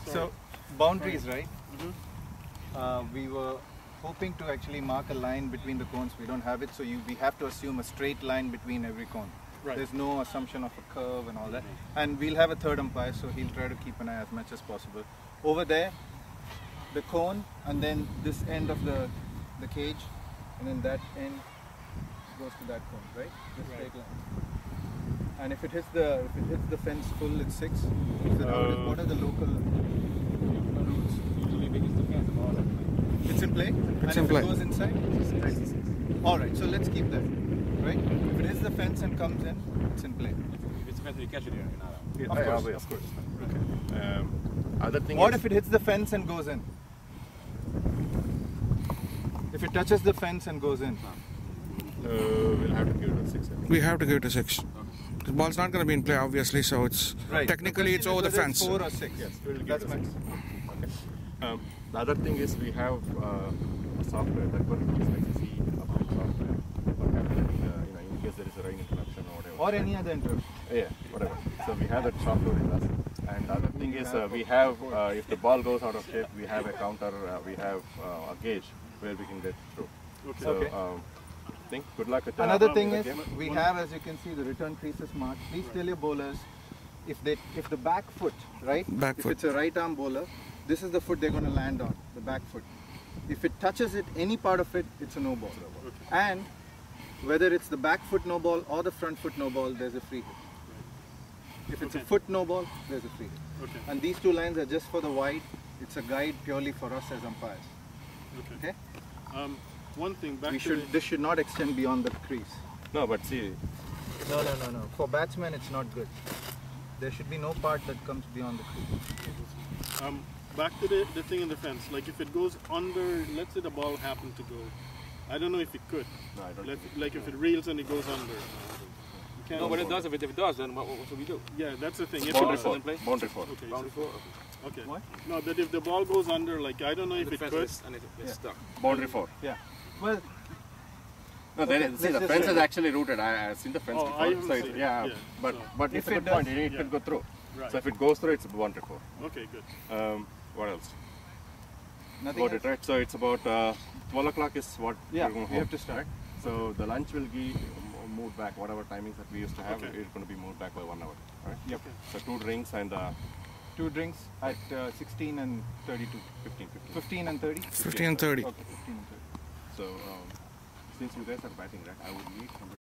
So, boundaries, right? We were hoping to actually mark a line between the cones. We don't have it, so we have to assume a straight line between every cone. Right. There's no assumption of a curve and all that. And we'll have a third umpire, so he'll try to keep an eye as much as possible. Over there, the cone, and then this end of the cage, and then that end goes to that cone, right? This straight line. And if it hits the fence full, it's 6. So what are the local rules? Usually if it hits the fence, the ball is It's in play? It's and in play. If it goes inside? it's 6. Alright, so let's keep that, right? If it hits the fence and comes in, it's in play. If it's fence, you catch it, you're not out. Of course. Okay. Other thing What is, if it hits the fence and goes in? If it touches the fence and goes in? we'll have to give it a 6. I think. We have to give it a 6. The ball's not going to be in play, obviously, so it's Right. technically The it's question over the is whether fence. it's 4 or 6. Yes, we'll give That's it a max. 6. Okay. The other thing is we have a software that will see update software for calculating in case there is a rain interruption or whatever. Or any other interrupt. Yeah, whatever. So we have that software with us. And the other thing is we have, if the ball goes out of shape, we have a counter, we have a gauge where we can get through. Okay. So, Okay. good luck with that. Another thing with is, the game. we have, as you can see, the return creases marked. Please tell your bowlers, if the back foot, right? Back if foot. it's a right arm bowler, this is the foot they're going to land on, the back foot. If it touches it, any part of it, it's a no ball. And whether it's the back foot no ball or the front foot no ball, there's a free hit. If it's a foot no ball, there's a free hit. Okay. And these 2 lines are just for the wide. It's a guide purely for us as umpires. Okay. Okay? One thing back This should not extend beyond the crease. No, but see, No. For batsmen, it's not good. There should be no part that comes beyond the crease. back to the thing in the fence. Like if it goes under, let's say the ball happened to go. I don't know if it could. no, I don't. Like if it reels and it goes under. You can't. No, but it does. If it does, then what should we do? Yeah, that's the thing. If Boundary it, four. in play? Boundary four. okay. Boundary so- 4? Okay. What? No, that if the ball goes under, like I don't know if The it fence could. is, and it's stuck. Boundary 4. Yeah. Well, No, there Okay, is, let's see, the just fence say is that. actually rooted. I've seen the fence Oh, I before. haven't So seen it. yeah, Yeah, but so- it's a If it good does, point. It yeah. can go through. Right. So if it goes through, it's boundary 4. Okay, good. What else? nothing About else? it, right? So it's about 12 o'clock is what Yeah, we're going we home, have to start. right? So the lunch will be moved back. Whatever timings that we used to have, Okay. it's going to be moved back by 1 hour, right? Yep. So 2 drinks and 2 drinks at 16 and 32. 15. 15 and 30? 50 and 30. Okay, 15 and 30. So since you guys are batting, right? I would need somebody.